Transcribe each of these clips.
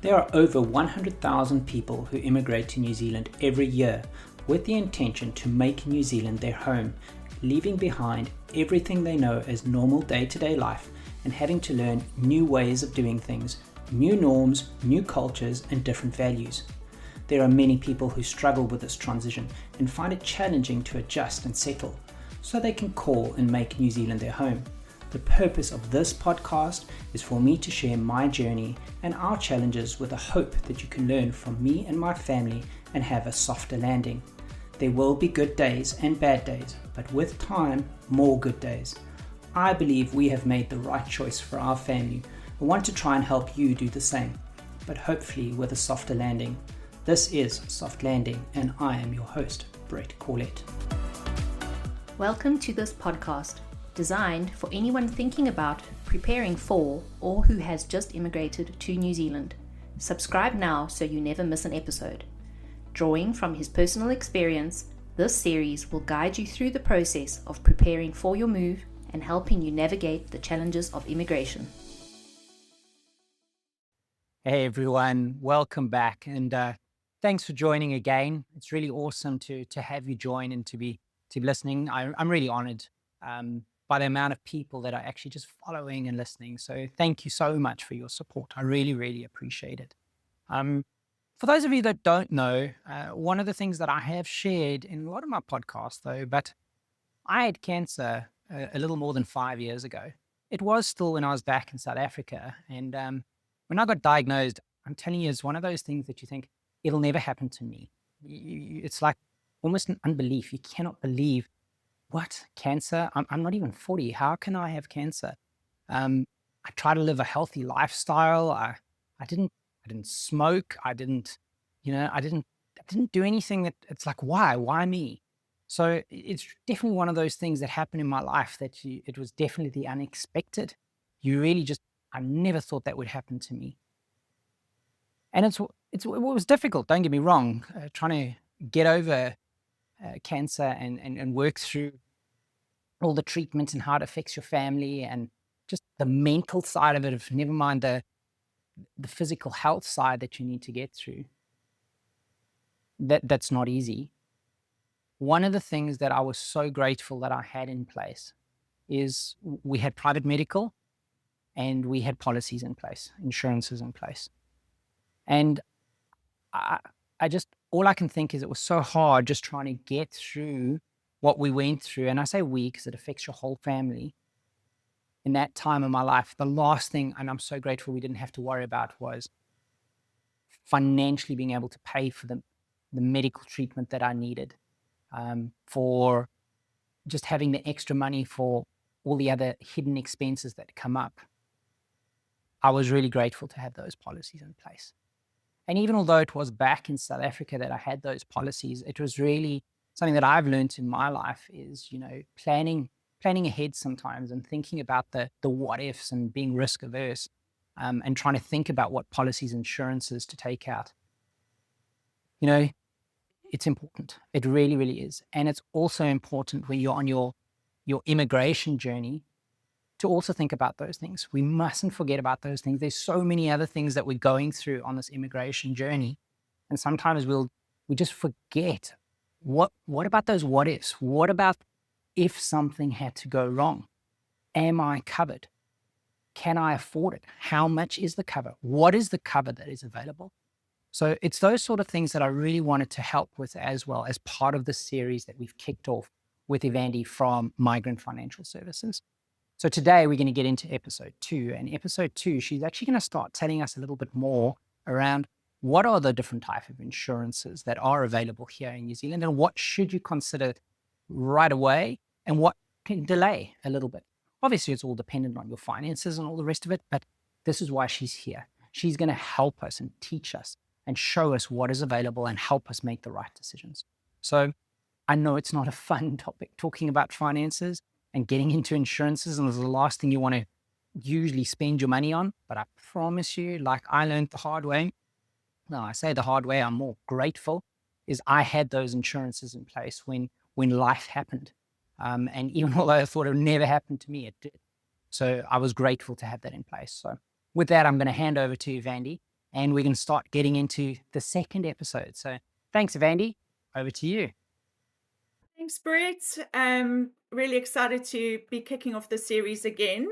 There are over 100,000 people who immigrate to New Zealand every year with the intention to make New Zealand their home, leaving behind everything they know as normal day-to-day life and having to learn new ways of doing things, new norms, new cultures, and different values. There are many people who struggle with this transition and find it challenging to adjust and settle, so they can call and make New Zealand their home. The purpose of this podcast is for me to share my journey and our challenges with the hope that you can learn from me and my family and have a softer landing. There will be good days and bad days, but with time, more good days. I believe we have made the right choice for our family. I want to try and help you do the same, but hopefully with a softer landing. This is Soft Landing, and I am your host, Brett Corlett. Welcome to this podcast, designed for anyone thinking about, preparing for, or who has just immigrated to New Zealand. Subscribe now so you never miss an episode. Drawing from his personal experience, this series will guide you through the process of preparing for your move and helping you navigate the challenges of immigration. Hey everyone, welcome back, and thanks for joining again. It's really awesome to have you join and to be listening. I'm really honored by the amount of people that are actually just following and listening. So thank you so much for your support. I really, really appreciate it. For those of you that don't know, one of the things that I have shared in a lot of my podcasts though, but I had cancer a little more than 5 years ago. It was still when I was back in South Africa. And when I got diagnosed, I'm telling you, it's one of those things that you think, it'll never happen to me. It's like almost an unbelief. You cannot believe, what, cancer? I'm not even 40. How can I have cancer? I try to live a healthy lifestyle. I didn't smoke. I didn't do anything that it's like, why me? So it's definitely one of those things that happened in my life that it was definitely unexpected. I never thought that would happen to me. And it was difficult, don't get me wrong, trying to get over cancer and work through all the treatments and how it affects your family and just the mental side of it, never mind the physical health side that you need to get through. That's not easy. One of the things that I was so grateful that I had in place is we had private medical and we had policies in place, insurances in place. And all I can think is it was so hard just trying to get through what we went through. And I say we because it affects your whole family. In that time of my life, the last thing, and I'm so grateful we didn't have to worry about, was financially being able to pay for the medical treatment that I needed, for just having the extra money for all the other hidden expenses that come up. I was really grateful to have those policies in place. And even although it was back in South Africa that I had those policies, it was really something that I've learned in my life is, planning ahead sometimes and thinking about the what ifs and being risk averse, and trying to think about what policies, insurances to take out. It's important. It really, really is. And it's also important when you're on your immigration journey to also think about those things. We mustn't forget about those things. There's so many other things that we're going through on this immigration journey. And sometimes we just forget, what about those what ifs? What about if something had to go wrong? Am I covered? Can I afford it? How much is the cover? What is the cover that is available? So it's those sort of things that I really wanted to help with as well as part of the series that we've kicked off with Ivandee from Migrant Financial Services. So today we're going to get into episode 2. And episode 2, she's actually going to start telling us a little bit more around what are the different types of insurances that are available here in New Zealand and what should you consider right away and what can delay a little bit. Obviously, it's all dependent on your finances and all the rest of it, but this is why she's here. She's going to help us and teach us and show us what is available and help us make the right decisions. So I know it's not a fun topic talking about finances and getting into insurances, and it's the last thing you want to usually spend your money on. But I promise you, like I learned the hard way. No, I say the hard way, I'm more grateful, is I had those insurances in place when life happened. And even although I thought it would never happen to me, it did. So I was grateful to have that in place. So with that, I'm going to hand over to Ivandee, and we're going to start getting into the second episode. So thanks, Ivandee. Over to you. Thanks, Brett. Really excited to be kicking off the series again.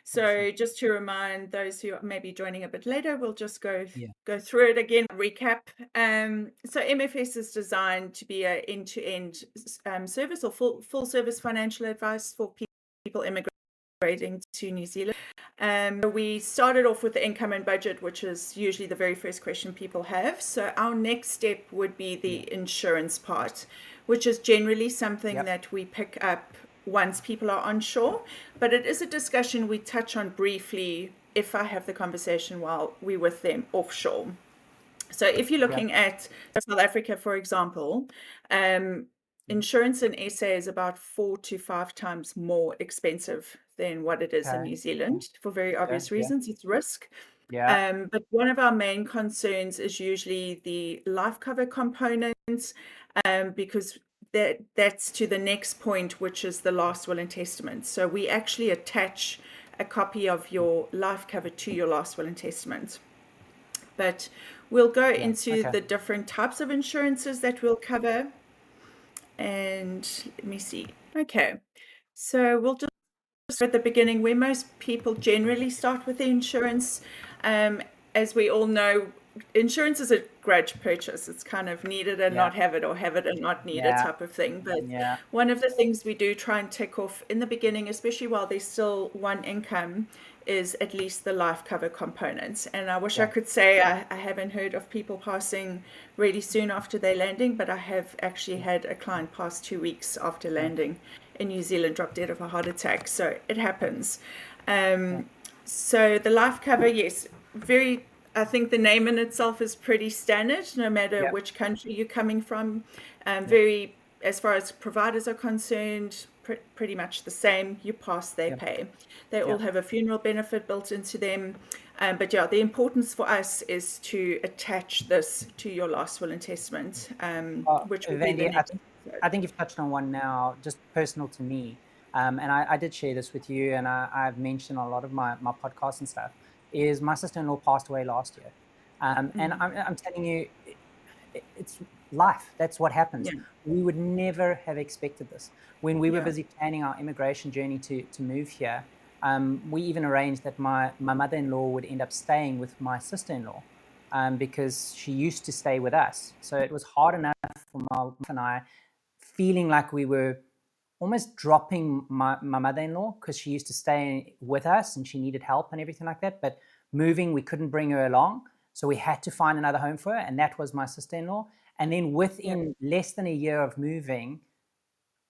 So Awesome. just to remind those who may be joining a bit later, we'll just go Yeah. through it again, recap. So MFS is designed to be an end-to-end service or full service financial advice for people immigrating to New Zealand. We started off with the income and budget, which is usually the very first question people have. So our next step would be the insurance part, which is generally something that we pick up once people are onshore. But it is a discussion we touch on briefly if I have the conversation while we're with them offshore. So if you're looking at South Africa, for example, insurance in SA is about 4 to 5 times more expensive than what it is in New Zealand for very obvious reasons. It's risk. But one of our main concerns is usually the life cover components, because that's to the next point, which is the last will and testament. So we actually attach a copy of your life cover to your last will and testament. But we'll go into the different types of insurances that we'll cover. And let me see. Okay, so we'll just at the beginning where most people generally start with the insurance. As we all know, insurance is a grudge purchase. It's kind of need it and not have it, or have it and not need it type of thing. But one of the things we do try and tick off in the beginning, especially while there's still one income, is at least the life cover components. And I wish I could say I haven't heard of people passing really soon after they're landing, but I have actually had a client pass 2 weeks after landing in New Zealand, drop dead of a heart attack. So it happens. So the life cover, yes, I think the name in itself is pretty standard, no matter which country you're coming from. Very, as far as providers are concerned, pretty much the same. You pass, they pay. They all have a funeral benefit built into them. But the importance for us is to attach this to your last will and testament, which will be the next. I think you've touched on one now, just personal to me. And I did share this with you, and I've mentioned a lot of my podcasts and stuff, is my sister-in-law passed away last year. And I'm telling you, it's life. That's what happens. We would never have expected this. When we were busy planning our immigration journey to move here, we even arranged that my mother-in-law would end up staying with my sister-in-law, because she used to stay with us. So it was hard enough for my wife and I, feeling like we were almost dropping my mother-in-law, because she used to stay with us and she needed help and everything like that. But moving, we couldn't bring her along. So we had to find another home for her, and that was my sister-in-law. And then within less than a year of moving,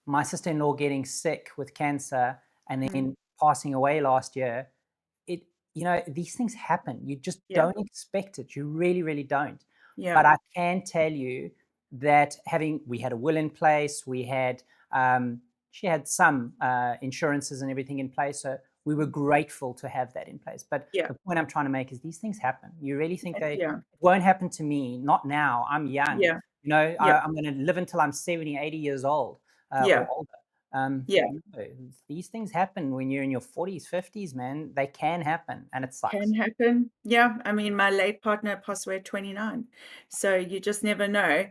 my sister-in-law getting sick with cancer and then passing away last year, these things happen. You just don't expect it. You really, really don't. But I can tell you that we had a will in place, we had, she had some insurances and everything in place. So we were grateful to have that in place. But the point I'm trying to make is these things happen. You really think it won't happen to me? Not now. I'm young. I'm going to live until I'm 70, 80 years old or older. These things happen when you're in your 40s, 50s, man. They can happen, and it sucks. Can happen. Yeah. I mean, my late partner passed away at 29. So you just never know.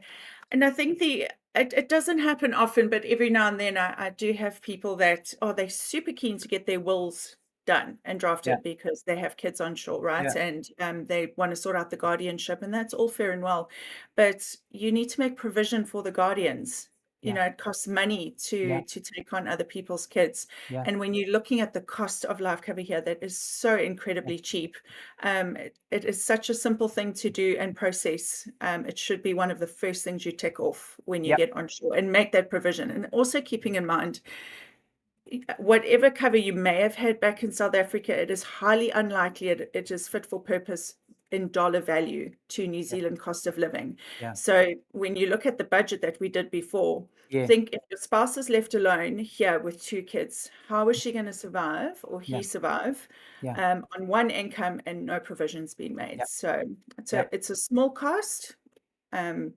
And I think it doesn't happen often, but every now and then I do have people that, they're super keen to get their wills done and drafted because they have kids on shore, right? And they want to sort out the guardianship, and that's all fair and well. But you need to make provision for the guardians. It costs money to take on other people's kids. And when you're looking at the cost of life cover here, that is so incredibly cheap. It is such a simple thing to do and process. It should be one of the first things you tick off when you get onshore, and make that provision. And also keeping in mind, whatever cover you may have had back in South Africa, it is highly unlikely it is fit for purpose in dollar value to New Zealand cost of living. So when you look at the budget that we did before, think if your spouse is left alone here with 2 kids, how is she going to survive, or he survive, on one income and no provisions being made? So it's a small cost.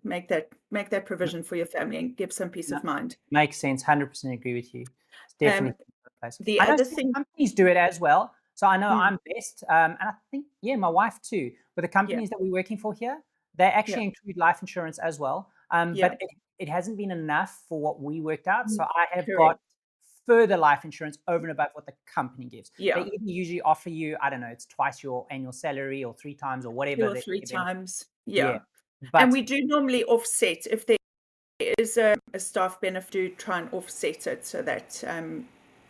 Make that provision for your family and give some peace of mind. Makes sense. 100% agree with you. It's definitely the other thing, companies do it as well. So I know I'm best, and I think, my wife too. But the companies that we're working for here, they actually include life insurance as well. But it hasn't been enough for what we worked out. So I have got Correct. further life insurance over and above what the company gives. They Yeah. either usually offer you, I don't know, it's twice your annual salary or 3 times or 2 whatever. or 3 times. Yeah. Yeah. And But we do normally offset if there is a staff benefit, to try and offset it so that,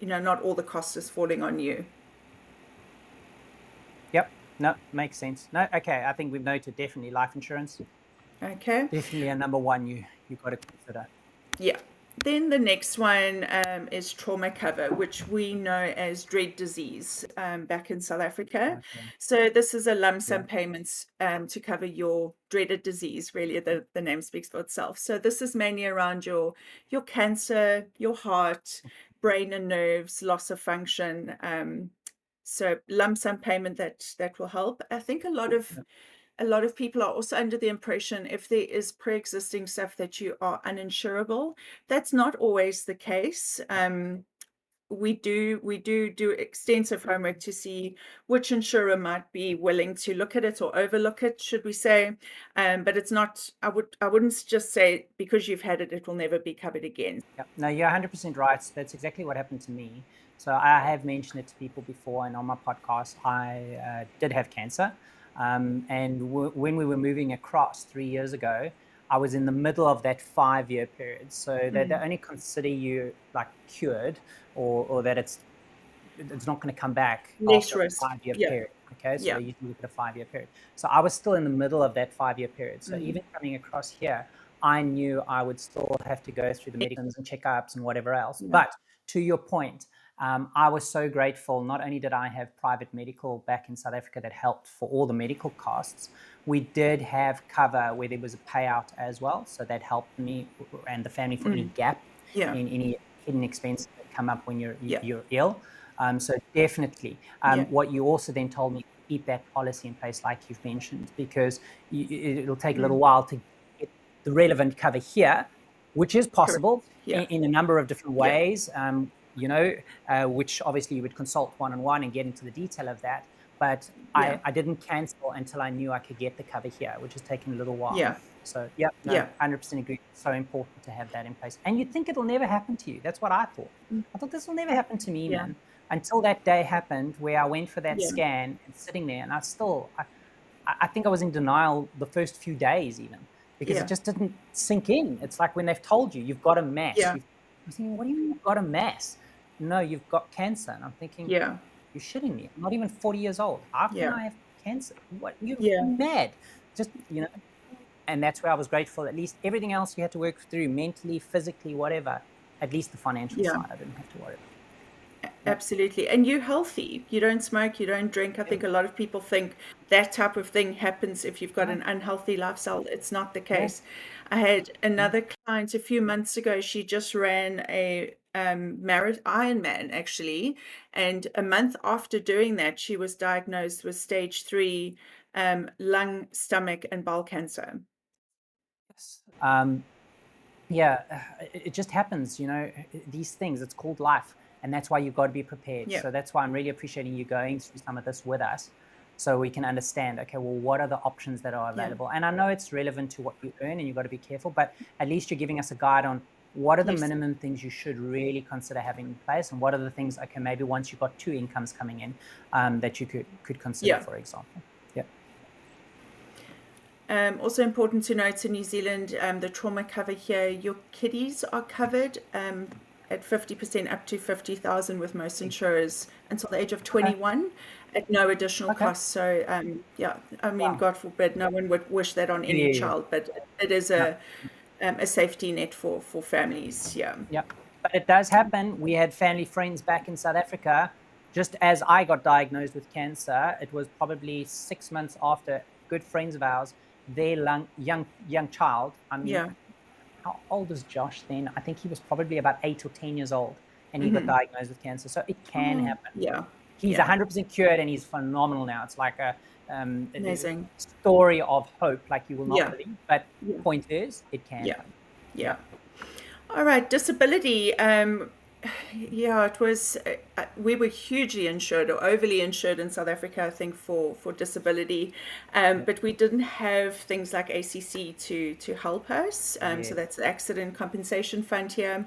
not all the cost is falling on you. yep, no, makes sense. No, okay, I think we've noted definitely life insurance. Okay. Definitely a number one you've got to consider. Yeah. Then the next one is trauma cover, which we know as dread disease back in South Africa. Okay. So this is a lump sum payments to cover your dreaded disease. Really, the name speaks for itself. So this is mainly around your cancer, your heart, brain and nerves, loss of function. So lump sum payment that will help. I think a lot of people are also under the impression if there is pre-existing stuff that you are uninsurable. That's not always the case. We do extensive homework to see which insurer might be willing to look at it or overlook it, should we say. But it's not, I wouldn't just say because you've had it, it will never be covered again. Yep. No, you're 100% right. That's exactly what happened to me. So I have mentioned it to people before, and on my podcast, I did have cancer. And when we were moving across 3 years ago, I was in the middle of that 5-year period. So they only consider you like cured, or that it's not going to come back Less after a risk. 5-year Yeah. period. Okay, so Yeah. they usually look at a 5-year period. So I was still in the middle of that 5-year period. So even coming across here, I knew I would still have to go through the medicals and checkups and whatever else. But to your point, I was so grateful. Not only did I have private medical back in South Africa that helped for all the medical costs, we did have cover where there was a payout as well. So that helped me and the family for any gap in any hidden expenses that come up when you're ill. So definitely. What you also then told me, keep that policy in place like you've mentioned, because it'll take a little while to get the relevant cover here, which is possible in a number of different ways, which obviously you would consult one-on-one and get into the detail of that. But I didn't cancel until I knew I could get the cover here, which has taken a little while. Yeah. So, 100% agree. It's so important to have that in place. And you'd think it'll never happen to you. That's what I thought. I thought this will never happen to me, man. Until that day happened where I went for that scan and sitting there, and I think I was in denial the first few days even, because it just didn't sink in. It's like when they've told you, you've got a mass. I'm thinking, what do you mean you've got a mass? No, you've got cancer. And I'm thinking, you're shitting me. I'm not even 40 years old. How can I have cancer? What? You're mad. Just, and that's where I was grateful. At least everything else you had to work through, mentally, physically, whatever. At least the financial side, I didn't have to worry about. Absolutely. And you're healthy. You don't smoke, you don't drink. I think a lot of people think that type of thing happens if you've got an unhealthy lifestyle. It's not the case. I had another client a few months ago. She just ran a Ironman, actually. And a month after doing that, she was diagnosed with stage 3 lung, stomach, and bowel cancer. It just happens, these things. It's called life. And that's why you've got to be prepared. So that's why I'm really appreciating you going through some of this with us, so we can understand, okay, well, what are the options that are available? And I know it's relevant to what you earn and you've got to be careful, but at least you're giving us a guide on what are the minimum things you should really consider having in place, and what are the things, okay, maybe once you've got 2 incomes coming in, that you could consider, for example. Also important to note in New Zealand, the trauma cover here, your kiddies are covered at 50% up to 50,000 with most insurers until the age of 21 at no additional cost. So God forbid, no one would wish that on any child, but it is a safety net for families. But it does happen. We had family friends back in South Africa. Just as I got diagnosed with cancer, it was probably 6 months after good friends of ours, their young child, how old is Josh then? I think he was probably about 8 or 10 years old, and he got diagnosed with cancer. So it can happen. He's 100% cured, and he's phenomenal now. It's like a amazing story of hope, like you will not believe. But the point is, it can happen. All right, disability. Yeah, it was. We were hugely insured or overly insured in South Africa, I think, for disability, but we didn't have things like ACC to help us. So that's the Accident Compensation Fund here.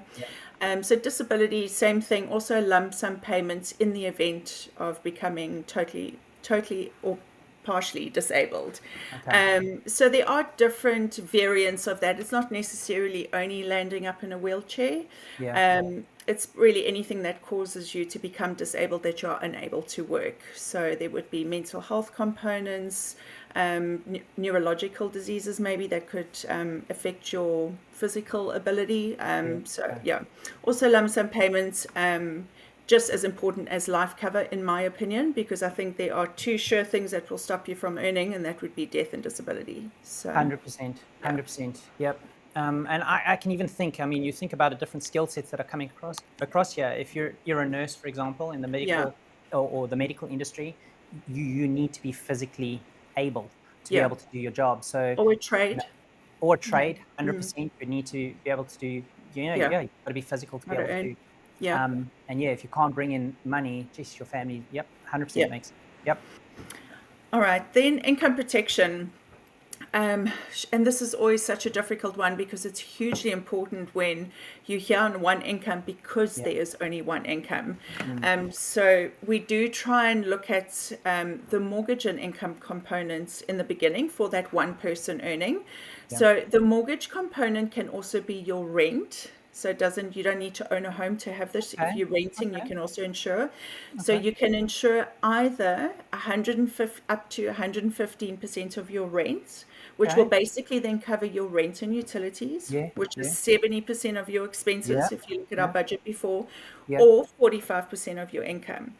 So disability, same thing. Also lump sum payments in the event of becoming totally or partially disabled. So there are different variants of that. It's not necessarily only landing up in a wheelchair. It's really anything that causes you to become disabled that you're unable to work. So there would be mental health components, neurological diseases maybe that could affect your physical ability. Also lump sum payments, just as important as life cover, in my opinion, because I think there are two sure things that will stop you from earning, and that would be death and disability. So 100%, 100%. Yep. And I can even think, I mean, you think about the different skill sets that are coming across here. If you're a nurse, for example, in the medical or the medical industry, you need to be physically able to be able to do your job. So or a trade. Or trade, 100%. You need to be able to do, you've got to be physical to be able to do. And if you can't bring in money, just your family, 100% makes sense. Yep. All right, then income protection. And this is always such a difficult one because it's hugely important when you're here on one income because there is only one income. So we do try and look at the mortgage and income components in the beginning for that one person earning. So the mortgage component can also be your rent. So you don't need to own a home to have this. If you're renting, you can also insure. So you can insure either 150 up to 115% of your rent, which will basically then cover your rent and utilities, which is 70% of your expenses if you look at our budget before, or 45% of your income.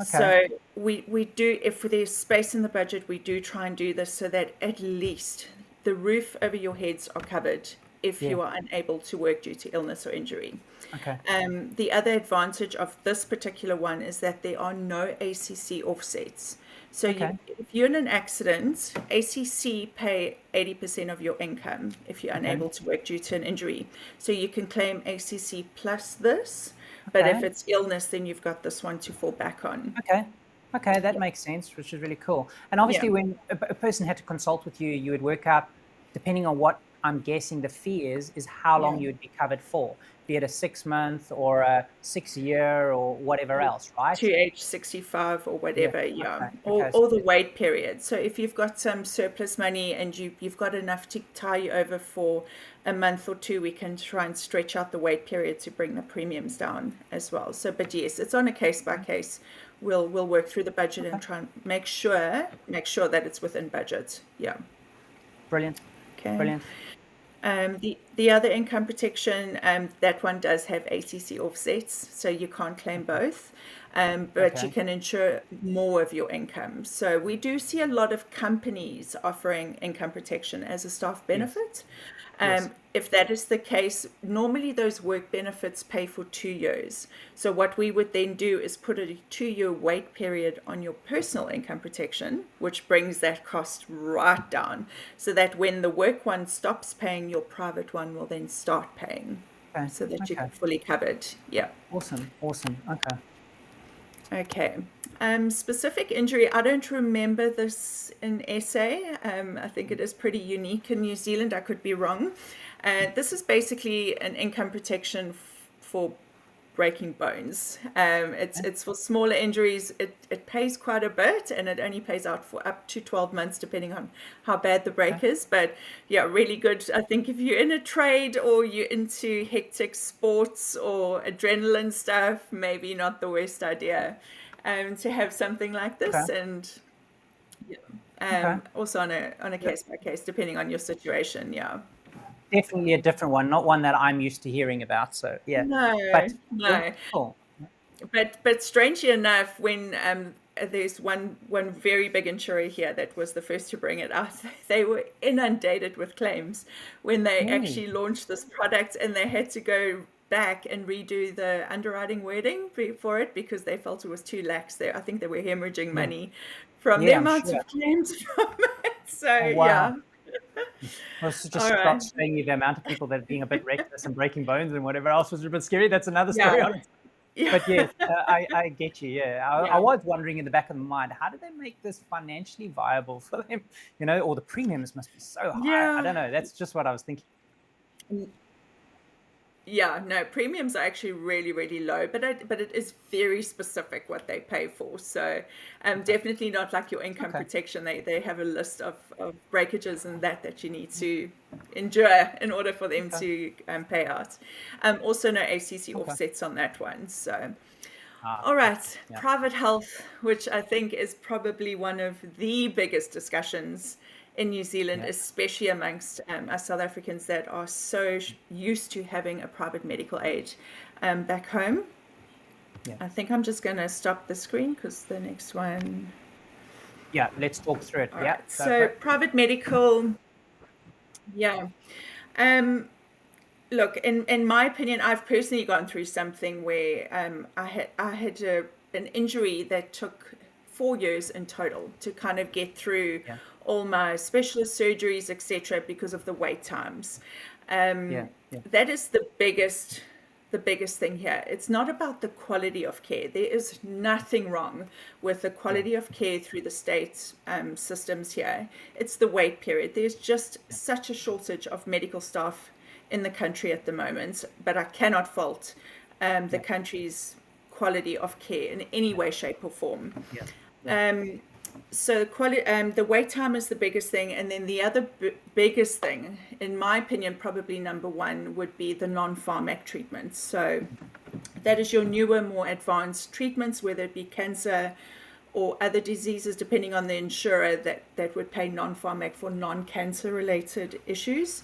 So we do, if there's space in the budget, we do try and do this so that at least the roof over your heads are covered if you are unable to work due to illness or injury. The other advantage of this particular one is that there are no ACC offsets. So if you're in an accident, ACC pay 80% of your income if you're unable to work due to an injury. So you can claim ACC plus this, but if it's illness, then you've got this one to fall back on. Okay, that makes sense, which is really cool. And obviously when a person had to consult with you, you would work out, depending on what I'm guessing the fee is how long you would be covered for, be it a 6 month or a 6 year or whatever else, right? To age 65 or whatever, or the wait period. So if you've got some surplus money and you've got enough to tie you over for a month or two, we can try and stretch out the wait period to bring the premiums down as well. So, but yes, it's on a case by case. We'll work through the budget and try and make sure that it's within budget. Brilliant. Okay. Brilliant. The other income protection, that one does have ACC offsets, so you can't claim both, but you can insure more of your income. So we do see a lot of companies offering income protection as a staff benefit. If that is the case, normally those work benefits pay for 2 years. So what we would then do is put a 2-year wait period on your personal income protection, which brings that cost right down, so that when the work one stops paying, your private one will then start paying, so that you're fully covered. Awesome. Okay. Specific injury, I don't remember this in SA. I think it is pretty unique in New Zealand. I could be wrong. This is basically an income protection for breaking bones. It's for smaller injuries. It pays quite a bit, and it only pays out for up to 12 months, depending on how bad the break is. But really good. I think if you're in a trade or you're into hectic sports or adrenaline stuff, maybe not the worst idea to have something like this. And also on a case by case, depending on your situation. Definitely a different one, not one that I'm used to hearing about. So no. Cool. But strangely enough, when there's one very big insurer here that was the first to bring it out, they were inundated with claims when they actually launched this product, and they had to go back and redo the underwriting wording for it because they felt it was too lax there. I think they were hemorrhaging money from the amount of claims from it. So Well, it's just about showing you the amount of people that are being a bit reckless and breaking bones and whatever else was a bit scary. That's another story on it. Yeah. But yes, I get you. Yeah, I Yeah. was wondering in the back of my mind, how do they make this financially viable for them? Or the premiums must be so high. I Yeah. don't know. That's just what I was thinking. Yeah, no, premiums are actually really, really low, but it is very specific what they pay for. So, definitely not like your income Okay. protection. They have a list of breakages and that you need to endure in order for them Okay. to pay out. Also, no ACC Okay. offsets on that one. So, all Okay. right, Yeah. private health, which I think is probably one of the biggest discussions in New Zealand, Yeah. especially amongst us South Africans that are so used to having a private medical aid back home. Yeah. I think I'm just going to stop the screen because the next one. Yeah. Let's talk through it. All Yeah. right, Go for so it. private medical, yeah. Um, Look, in my opinion, I've personally gone through something where I had an injury that took 4 years in total to kind of get through Yeah. all my specialist surgeries, etc., because of the wait times. Yeah. Yeah. That is the biggest thing here. It's not about the quality of care. There is nothing wrong with the Yeah. quality of care through the state systems here. It's the wait period. There's just Yeah. such a shortage of medical staff in the country at the moment, but I cannot fault the Yeah. country's quality of care in any Yeah. way, shape, or form. Yeah. Yeah. So the wait time is the biggest thing, and then the other biggest thing, in my opinion, probably number one, would be the non-pharmac treatments. So that is your newer, more advanced treatments, whether it be cancer or other diseases, depending on the insurer that would pay non-pharmac for non-cancer related issues.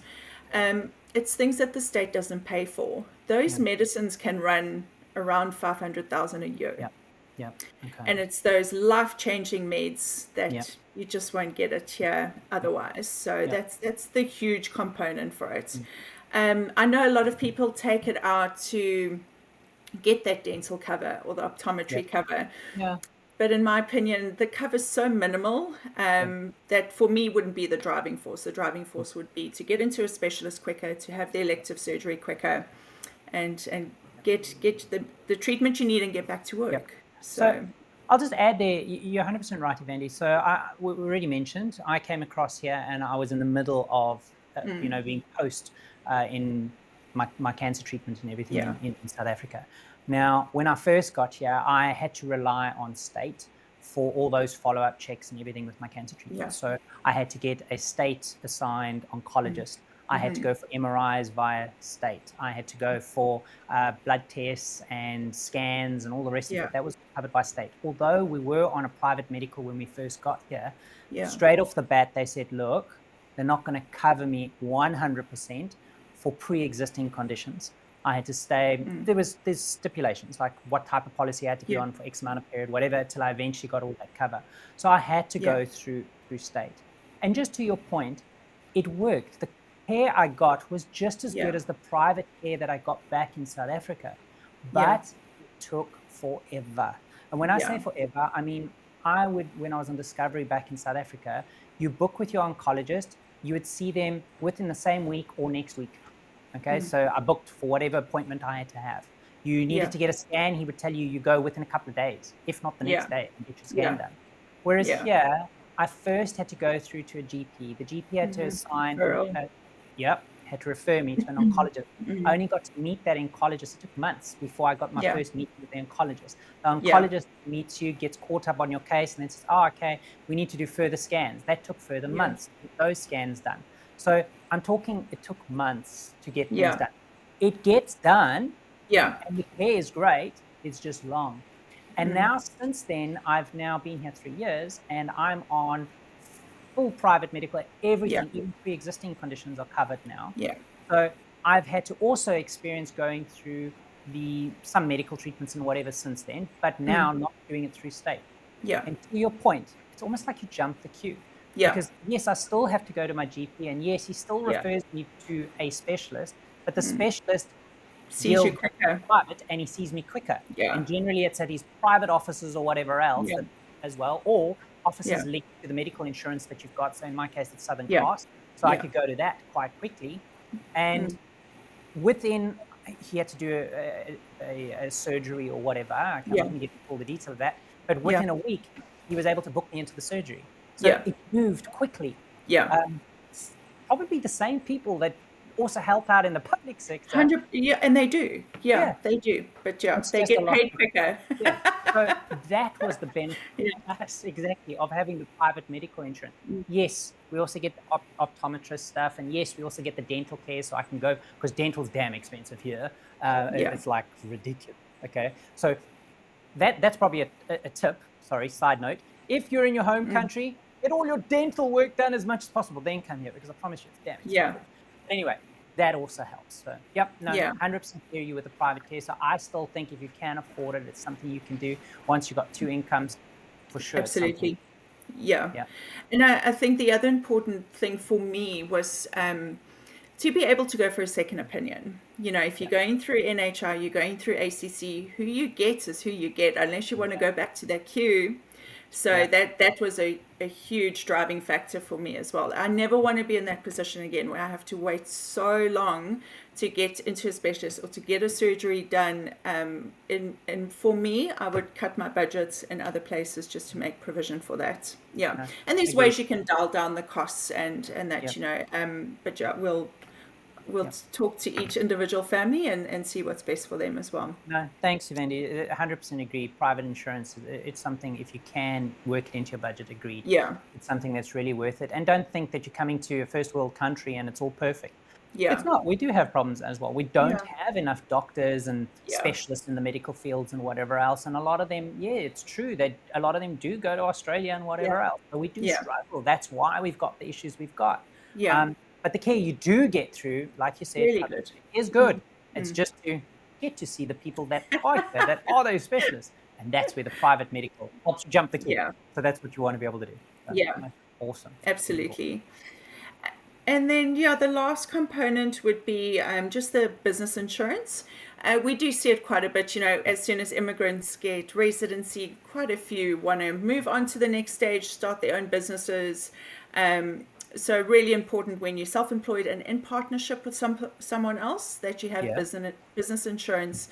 It's things that the state doesn't pay for. Those Yeah. medicines can run around 500,000 a year. Yeah. Yeah. Okay. And it's those life-changing meds Yeah. that you just won't get it here otherwise. So Yeah. that's the huge component for it. I know a lot of people take it out to get that dental cover or the Yeah. optometry cover. Yeah. But in my opinion, the cover's so minimal that for me wouldn't be the driving force. The driving force would be to get into a specialist quicker, to have the elective surgery quicker, and get the treatment you need and get back to work. Yep. So I'll just add there, you're 100% right, Ivandee. So we already mentioned, I came across here and I was in the middle of, being post in my cancer treatment and everything Yeah. in South Africa. Now, when I first got here, I had to rely on state for all those follow-up checks and everything with my cancer treatment. Yeah. So I had to get a state-assigned oncologist. I had to go for MRIs via state. I had to go for blood tests and scans and all the rest of Yeah. it. That was covered by state. Although we were on a private medical when we first got here, Yeah. straight off the bat, they said, look, they're not going to cover me 100% for pre-existing conditions. I had to stay, there's stipulations, like what type of policy I had to be Yeah. on for X amount of period, whatever, till I eventually got all that cover. So I had to go through state. And just to your point, it worked. The care I got was just as good as the private care that I got back in South Africa, but it took forever. And when I say forever, I mean, when I was on Discovery back in South Africa, you book with your oncologist, you would see them within the same week or next week. Okay, so I booked for whatever appointment I had to have. You needed to get a scan, he would tell you, you go within a couple of days, if not the next day, and get your scan done. Whereas here, I first had to go through to a GP. The GP had to assign, had to refer me to an oncologist. I only got to meet that oncologist. It took months before I got my first meeting with the oncologist. The oncologist meets you, gets caught up on your case, and then says, okay, we need to do further scans. That took further months to get those scans done. So I'm talking, it took months to get things done. It gets done, and the care is great, it's just long. And now, since then, I've now been here 3 years, and I'm on full private medical, everything, even pre-existing conditions are covered now. So I've had to also experience going through some medical treatments and whatever since then, but now not doing it through state. And to your point, it's almost like you jump the queue. Because yes, I still have to go to my GP, and yes, he still refers me to a specialist, but the specialist sees you quicker, private, and he sees me quicker. And generally, it's at his private offices or whatever else as well, or offices linked to the medical insurance that you've got. So in my case, it's Southern Cross, so I could go to that quite quickly. And he had to do a surgery or whatever. I Yeah. couldn't get all the detail of that. But Yeah. within a week, he was able to book me into the surgery. So Yeah. it moved quickly. Yeah. Probably the same people that also help out in the public sector. 100, yeah, and they do. Yeah, Yeah. they do. But yeah, It's they just a get lot paid quicker. quicker. Yeah. So that was the benefit, Yeah. yes, exactly, of having the private medical insurance. Yes, we also get the optometrist stuff, and yes, we also get the dental care, so I can go, because dental's damn expensive here. Yeah. It's like ridiculous. Okay, so that's probably a tip. Sorry, side note. If you're in your home country, get all your dental work done as much as possible. Then come here, because I promise you, it's damn expensive. Yeah. Anyway, that also helps. So, yep, no, Yeah. 100% hear you with the private care. So I still think if you can afford it, it's something you can do once you've got two incomes, for sure. it's something. Absolutely. Yeah. Yeah. And I think the other important thing for me was to be able to go for a second opinion. You know, if you're going through NHI, you're going through ACC, who you get is who you get, unless you want to go back to that queue. So that was a huge driving factor for me as well. I never want to be in that position again where I have to wait so long to get into a specialist or to get a surgery done. And for me, I would cut my budgets in other places just to make provision for that. Yeah. And there's ways you can dial down the costs and that, you know, but yeah, we'll talk to each individual family and see what's best for them as well. No, thanks, Ivandee. 100% agree. Private insurance, it's something, if you can work it into your budget, agreed. Yeah. It's something that's really worth it. And don't think that you're coming to a first world country and it's all perfect. Yeah. It's not. We do have problems as well. We don't have enough doctors and specialists in the medical fields and whatever else. And a lot of them, it's true that a lot of them do go to Australia and whatever else. But we do struggle. That's why we've got the issues we've got. Yeah. But the care you do get through, like you said, really good. is good. It's just to get to see the people that are there, that are those specialists. And that's where the private medical helps you jump the queue. Yeah. So that's what you want to be able to do. So, awesome. Absolutely. And then, the last component would be just the business insurance. We do see it quite a bit, you know, as soon as immigrants get residency, quite a few want to move on to the next stage, start their own businesses. So really important when you're self-employed and in partnership with someone else that you have business insurance,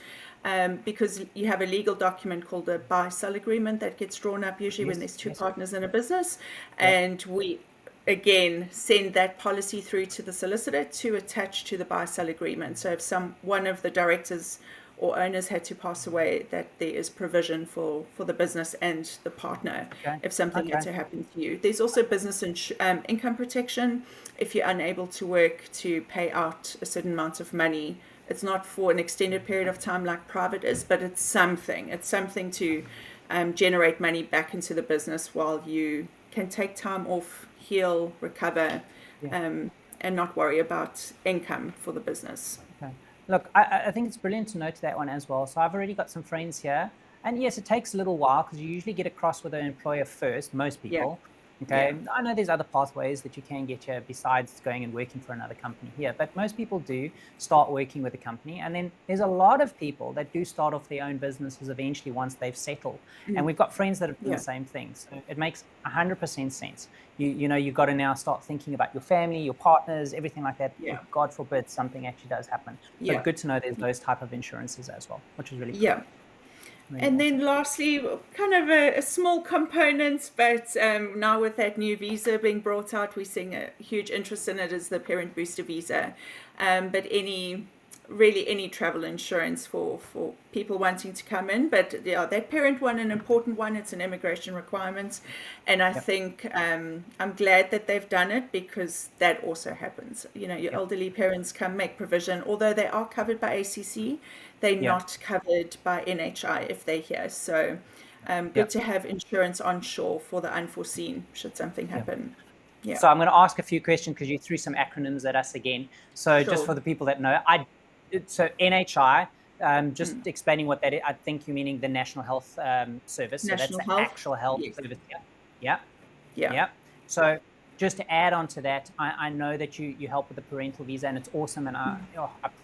because you have a legal document called a buy-sell agreement that gets drawn up usually when there's two partners in a business. And we, again, send that policy through to the solicitor to attach to the buy-sell agreement. So if one of the directors or owners had to pass away, that there is provision for the business and the partner if something had to happen to you. There's also business income protection if you're unable to work, to pay out a certain amount of money. It's not for an extended period of time like private is, but it's something. It's something to generate money back into the business while you can take time off, heal, recover, and not worry about income for the business. Look, I think it's brilliant to note that one as well. So I've already got some friends here. And yes, it takes a little while because you usually get across with an employer first, most people. Okay. I know there's other pathways that you can get here besides going and working for another company here, but most people do start working with a company. And then there's a lot of people that do start off their own businesses eventually once they've settled. And we've got friends that have done the same thing. So it makes 100% sense. You know, you've got to now start thinking about your family, your partners, everything like that. God forbid something actually does happen. But good to know there's those type of insurances as well, which is really cool. And then lastly, kind of a small component, but now with that new visa being brought out, we're seeing a huge interest in it, is the parent booster visa. But any travel insurance for people wanting to come in. But that parent one, an important one, it's an immigration requirement. And I think I'm glad that they've done it, because that also happens. You know, your elderly parents come, make provision, although they are covered by ACC, they're not covered by NHI if they're here. So good to have insurance onshore for the unforeseen should something happen. So I'm going to ask a few questions because you threw some acronyms at us again. So just for the people that know, so NHI, just explaining what that is. I think you're meaning the National Health Service. So that's the actual health service. Yeah. So just to add on to that, I know that you help with the parental visa, and it's awesome. And I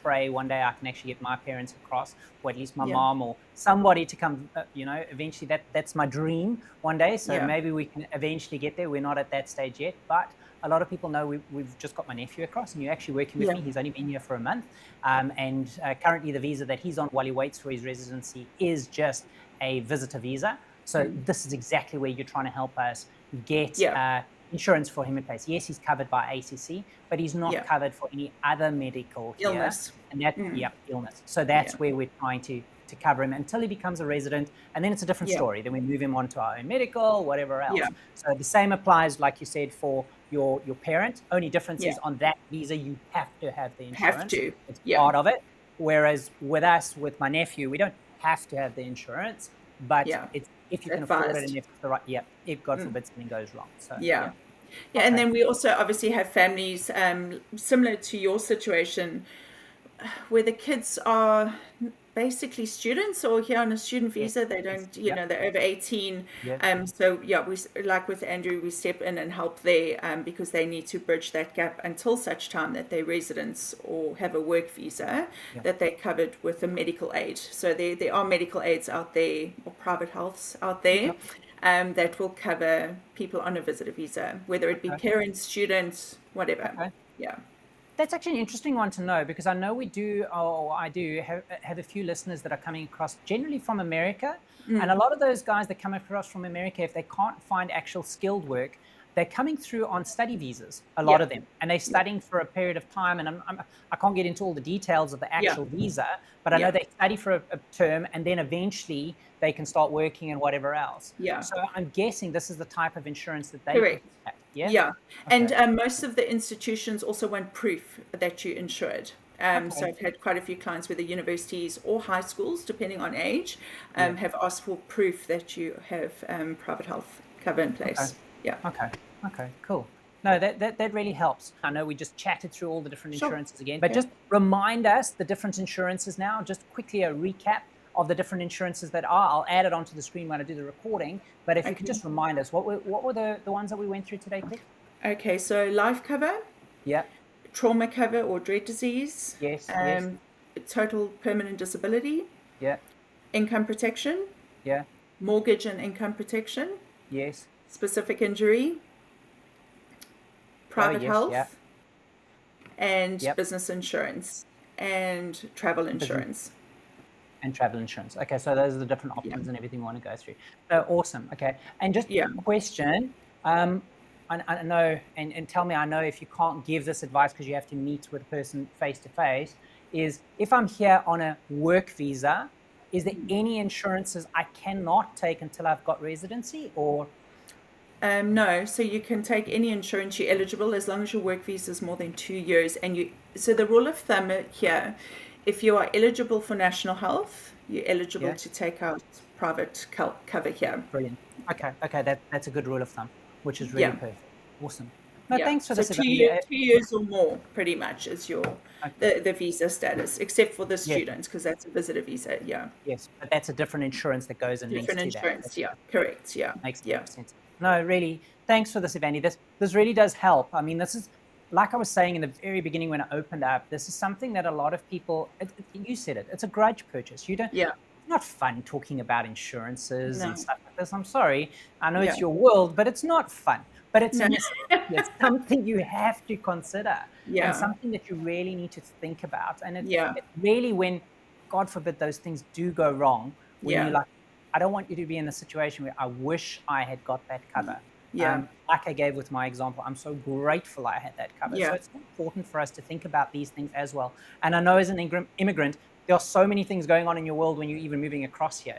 pray one day I can actually get my parents across, or at least my mom or somebody to come, eventually that's my dream one day. So maybe we can eventually get there. We're not at that stage yet, but a lot of people know we've just got my nephew across, and you're actually working with me. He's only been here for a month. And currently the visa that he's on while he waits for his residency is just a visitor visa. So this is exactly where you're trying to help us get insurance for him in place. Yes, he's covered by ACC, but he's not covered for any other medical illness. And that, illness. So that's where we're trying to cover him until he becomes a resident. And then it's a different story. Then we move him on to our own medical, whatever else. So the same applies, like you said, for your parent. Only difference is on that visa, you have to have the insurance. It's part of it. Whereas with us, with my nephew, we don't have to have the insurance, but it's if you can afford it, and if the right, if God forbid something goes wrong. So and then we also obviously have families similar to your situation, where the kids are basically students or here on a student visa. They don't, they're over 18. So we, like with Andrew, we step in and help there because they need to bridge that gap until such time that they're residents or have a work visa, that they're covered with a medical aid. So there are medical aids out there, or private healths out there, that will cover people on a visitor visa, whether it be parents, students, whatever. That's actually an interesting one to know, because I know we do, or I do have a few listeners that are coming across generally from America. And a lot of those guys that come across from America, if they can't find actual skilled work, they're coming through on study visas, a lot of them, and they're studying for a period of time. And I can't get into all the details of the actual visa, but I know they study for a term, and then eventually they can start working and whatever else. So I'm guessing this is the type of insurance that they have. And most of the institutions also want proof that you're insured. So I've had quite a few clients where the universities or high schools, depending on age, have asked for proof that you have private health cover in place. Okay, cool. No, that really helps. I know we just chatted through all the different insurances again, but just remind us the different insurances now. Just quickly a recap of the different insurances that are. I'll add it onto the screen when I do the recording, but if you could just remind us, what were the ones that we went through today, quick? Okay, so life cover, trauma cover or dread disease, total permanent disability, income protection, mortgage and income protection, specific injury, private health, and business insurance, and travel insurance. And travel insurance. Okay, so those are the different options and everything we want to go through. So awesome. Okay, and just a question. I know, and tell me, I know if you can't give this advice because you have to meet with a person face to face, is if I'm here on a work visa, is there any insurances I cannot take until I've got residency, or? No, so you can take any insurance you're eligible as long as your work visa is more than 2 years. And so the rule of thumb here, if you are eligible for national health, you're eligible to take out private cover here. Brilliant. Okay, that's a good rule of thumb, which is really perfect. Awesome. No, thanks for this. So 2 years or more, pretty much, is your the visa status, except for the students, because that's a visitor visa. Yes, but that's a different insurance that goes and different links to insurance. that. Correct. Makes sense. No, really, thanks for this, Ivandee. This really does help. I mean, this is, like I was saying in the very beginning when I opened up, this is something that a lot of people, you said it, it's a grudge purchase. You don't. It's not fun talking about insurances and stuff like this. I'm sorry. I know it's your world, but it's not fun. But it's it's something you have to consider, and something that you really need to think about. And it really, when, God forbid, those things do go wrong, when you're like, I don't want you to be in the situation where I wish I had got that cover. Like I gave with my example, I'm so grateful I had that cover. So it's important for us to think about these things as well. And I know as an immigrant, there are so many things going on in your world when you're even moving across here,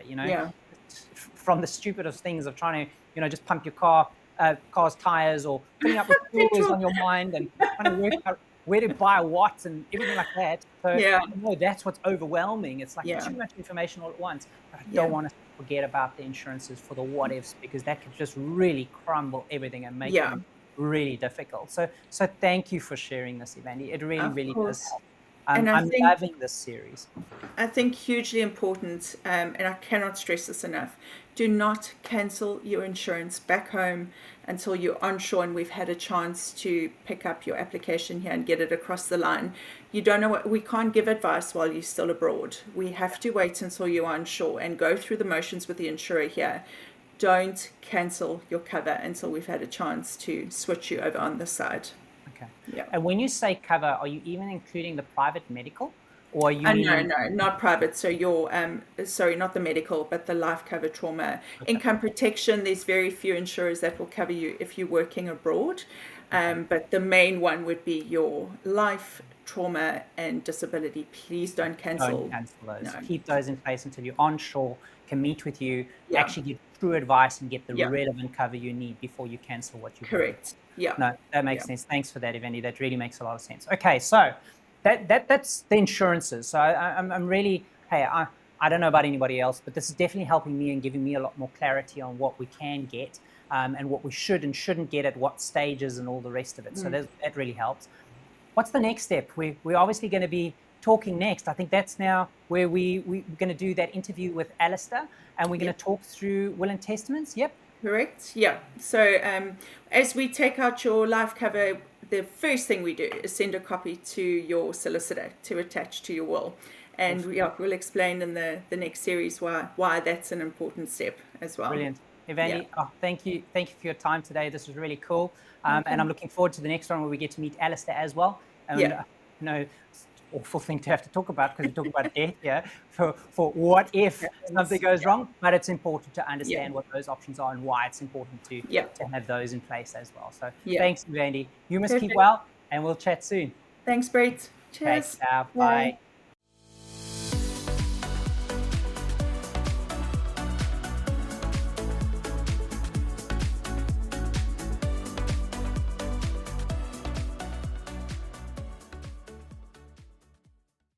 from the stupidest things of trying to, just pump your car's tires, or filling up with fuel is on your mind, and trying to work out where to buy what and everything like that. So I know that's what's overwhelming. It's like too much information all at once. But I don't want to forget about the insurances for the what ifs, because that could just really crumble everything and make it really difficult. So thank you for sharing this, Ivandee. It really does help. And I'm loving this series. I think hugely important, and I cannot stress this enough, do not cancel your insurance back home until you're onshore and we've had a chance to pick up your application here and get it across the line. You don't know we can't give advice while you're still abroad. We have to wait until you're onshore and go through the motions with the insurer here. Don't cancel your cover until we've had a chance to switch you over on this side. Okay. Yeah. And when you say cover, are you even including the private medical? Or are you No, not private. So your sorry, not the medical, but the life cover, trauma, income protection. There's very few insurers that will cover you if you're working abroad. But the main one would be your life, trauma, and disability. Please don't cancel. Don't cancel those. No. Keep those in place until you're onshore, can meet with you, actually get true advice and get the relevant cover you need before you cancel what you Correct. Yeah. No, that makes sense. Thanks for that, Ivandee. That really makes a lot of sense. Okay, so that's the insurances. So I'm really, hey, I don't know about anybody else, but this is definitely helping me and giving me a lot more clarity on what we can get and what we should and shouldn't get at what stages and all the rest of it. So that really helps. What's the next step? We're obviously going to be talking next. I think that's now where we're going to do that interview with Alistair, and we're going to talk through will and testaments. Yep. Correct. Yeah. So as we take out your life cover, the first thing we do is send a copy to your solicitor to attach to your will. And we'll explain in the next series why that's an important step as well. Brilliant. Ivandee, thank you for your time today. This was really cool. And I'm looking forward to the next one where we get to meet Alistair as well. And you know, awful thing to have to talk about because we talk about death here for what if something goes wrong, but it's important to understand what those options are and why it's important to have those in place as well. So thanks, Ivandee. You must keep well, and we'll chat soon. Thanks, Brett. Cheers. Bye.